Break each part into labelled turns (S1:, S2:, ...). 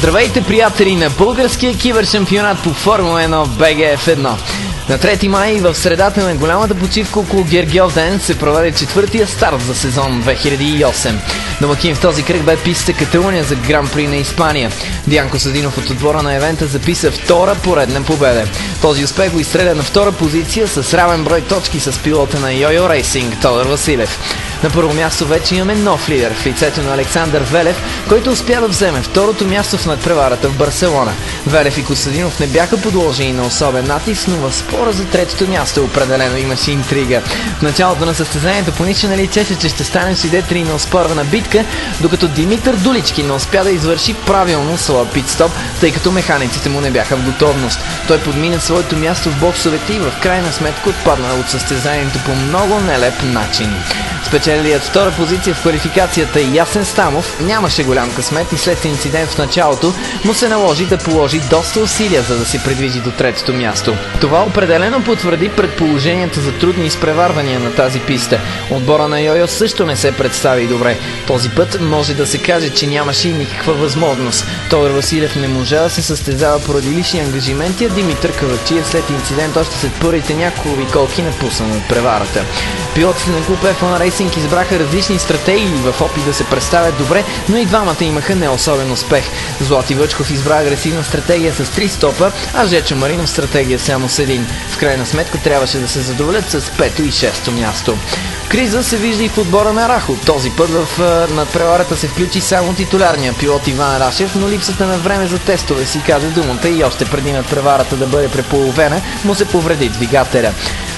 S1: Здравейте, приятели на българския кибершампионат по Формула 1 BGF1. На 3 май в средата на голямата почивка около Гергьов ден се проведе четвъртия старт за сезон 2008. Домакин в този кръг бе пистата Каталуния за Гран При на Испания. Диан Костадинов от отбора на евента записа втора поредна победа. Този успех го изстреля на втора позиция с равен брой точки с пилота на Йойо Рейсинг Тодор Василев. На първо място вече имаме нов лидер в лицето на Александър Велев, който успя да вземе второто място в надпреварата в Барселона. Велев и Костадинов не бяха подложени на особен натиск, но в спора за третото място определено имаше интрига. В началото на състезанието понича личеше, че ще станем свидетели на оспорвана битка, докато Димитър Дулички не успя да извърши правилно своя питстоп, тъй като механиците му не бяха в готовност. Той подмина своето място в боксовете и в крайна сметка отпадна от състезанието по много нелеп начин. Спечелилият втора позиция в квалификацията Ясен Стамов нямаше голям късмет и след инцидент в началото му се наложи да положи доста усилия, за да се придвижи до третото място. Това определено потвърди предположенията за трудни изпреварвания на тази писта. Отбора на Йойо също не се представи добре. Този път може да се каже, че нямаше и никаква възможност. Тодор Василев не можа да се състезава поради лични ангажименти, а Димитър Кавакчиев след инцидент още след първите няколко обиколки напусна от преварата. Пилотите на клуб F1 Racing избраха различни стратегии в опит да се представят добре, но и двамата имаха не особен успех. Злати Въчков избра агресивна стратегия с 3 стопа, а Жечо Маринов стратегия само с 1. В крайна сметка трябваше да се задоволят с 5 и 6 място. Криза се вижда и в отбора на Рахо. Този път в надпреварата се включи само титулярния пилот Иван Рашев, но липсата на време за тестове си каза думата и още преди надпреварата да бъде преполовена, му се повреди двигателя.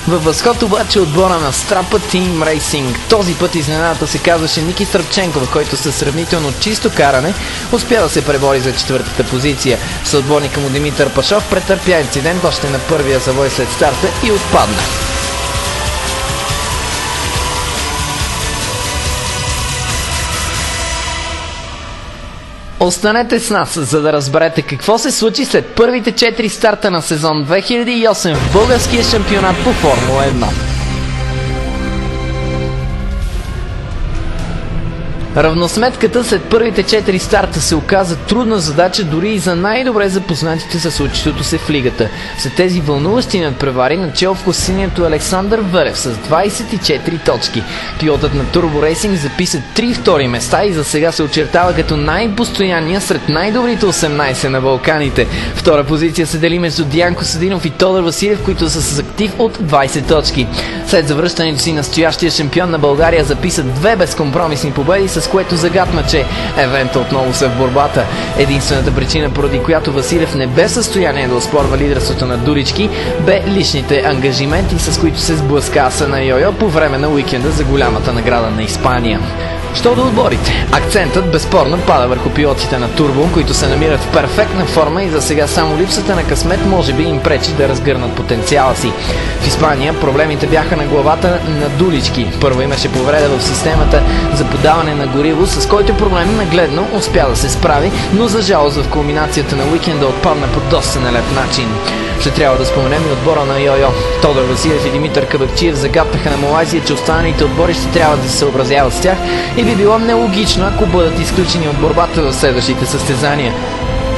S1: Във възход обаче отбора на Strapa Team Racing. Този път изненадата се казваше Ники Страпченков, който със сравнително чисто каране успя да се пребори за четвъртата позиция. Съотборника му Димитър Пашов претърпя инцидент още на първия завой след старта и отпадна. Останете с нас, за да разберете какво се случи след първите 4 старта на сезон 2008 в българския шампионат по Формула 1. Равносметката след първите 4 старта се оказа трудна задача дори и за най-добре запознатите със случващото се в лигата. След тези вълнуващи надпревари начало в класирането Александър Велев с 24 точки. Пилотът на Turbo Racing записа 3 втори места и за сега се очертава като най-постоянния сред най-добрите 18 на Балканите. Втора позиция се дели между Диан Костадинов и Тодор Василев, които са с актив от 20 точки. След завръщането си настоящия шампион на България записа 2 безкомпромисни победи, с което загатна, че евента отново са в борбата. Единствената причина, поради която Василев не бе в състояние да оспорва лидерството на Дурички, бе личните ангажименти, с които се сблъска аса на Йойо по време на уикенда за голямата награда на Испания. Що до отборите? Акцентът безспорно пада върху пилотите на Турбо, които се намират в перфектна форма и за сега само липсата на късмет може би им пречи да разгърнат потенциала си. В Испания проблемите бяха на главата на Дулички. Първо имаше повреда в системата за подаване на гориво, с който проблем нагледно успя да се справи, но за жалост в кулминацията на уикенда отпадна по доста нелеп начин. Ще трябва да споменем и отбора на Йойо. Тодор Василев и Димитър Кабакчиев загатнаха на Малайзия, че останалите отбори ще трябва да се съобразяват с тях и би било нелогично, ако бъдат изключени от борбата в следващите състезания.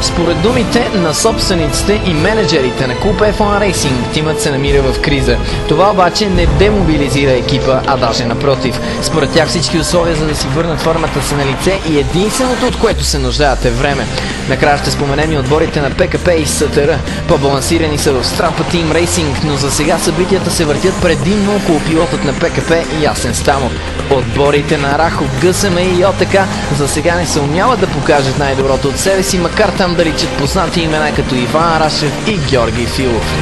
S1: Според думите на собствениците и менеджерите на клуб F1 Racing, тимът се намира в криза. Това обаче не демобилизира екипа, а даже напротив. Според тях всички условия за да си върнат формата са на лице и единственото, от което се нуждаят, е време. Накрая ще споменем и отборите на ПКП и СТР. По-балансирани са в Strapa Team Racing, но за сега събитията се въртят предимно около пилотът на ПКП и Ясен Стамов. Отборите на Рахов, ГСМ и ОТК за сега не се умяват да покажат най-доброто от себе си, макар там да ричат познати имена като Иван Рашев и Георги Филов.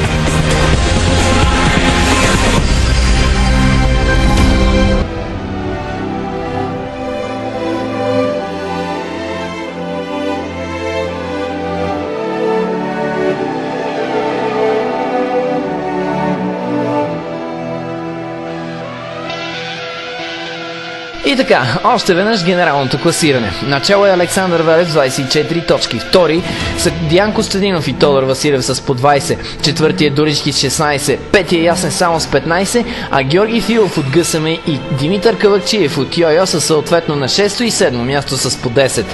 S1: И така, още веднъж генералното класиране. Начало е Александър Велев с 24 точки. Втори са Диан Костадинов и Тодор Василев с по 20. Четвъртият Дурички с 16. Петия Ясен само с 15. А Георги Филов от ГСМ и Димитър Кавакчиев от Йойо са съответно на 6 и 7 място с по 10.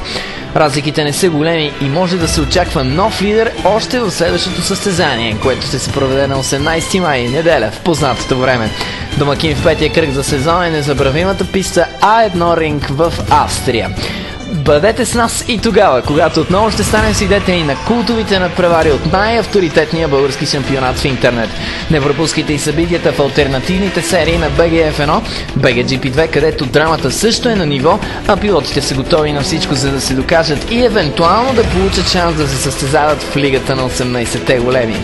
S1: Разликите не са големи и може да се очаква нов лидер още в следващото състезание, което ще се проведе на 18 май, неделя, в познатото време. Домакин в петия кръг за сезона е незабравимата писта А1 ринг в Австрия. Бъдете с нас и тогава, когато отново ще станем свидетели на култовите надпревари от най-авторитетния български шампионат в интернет. Не пропускайте и събитията в алтернативните серии на BGF1, BGGP2, където драмата също е на ниво, а пилотите са готови на всичко, за да се докажат и евентуално да получат шанс да се състезават в лигата на 18-те големи.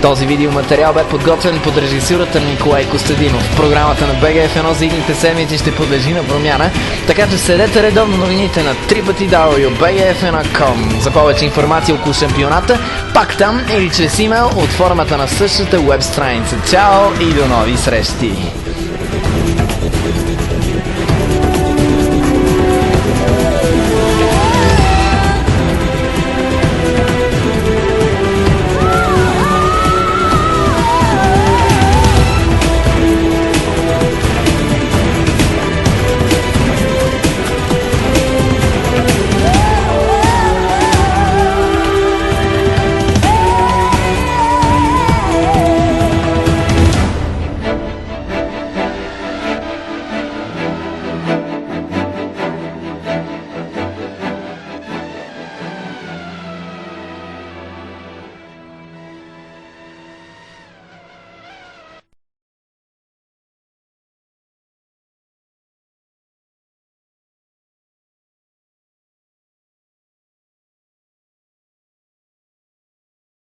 S1: Този видеоматериал бе подготвен под режисурата на Николай Костадинов. Програмата на BGF1 за идните седмици ще подлежи на промяна, така че следете редовно новините на www.bgf1.com. За повече информация около шампионата, пак там или чрез имейл от формата на същата веб страница. Чао и до нови срещи!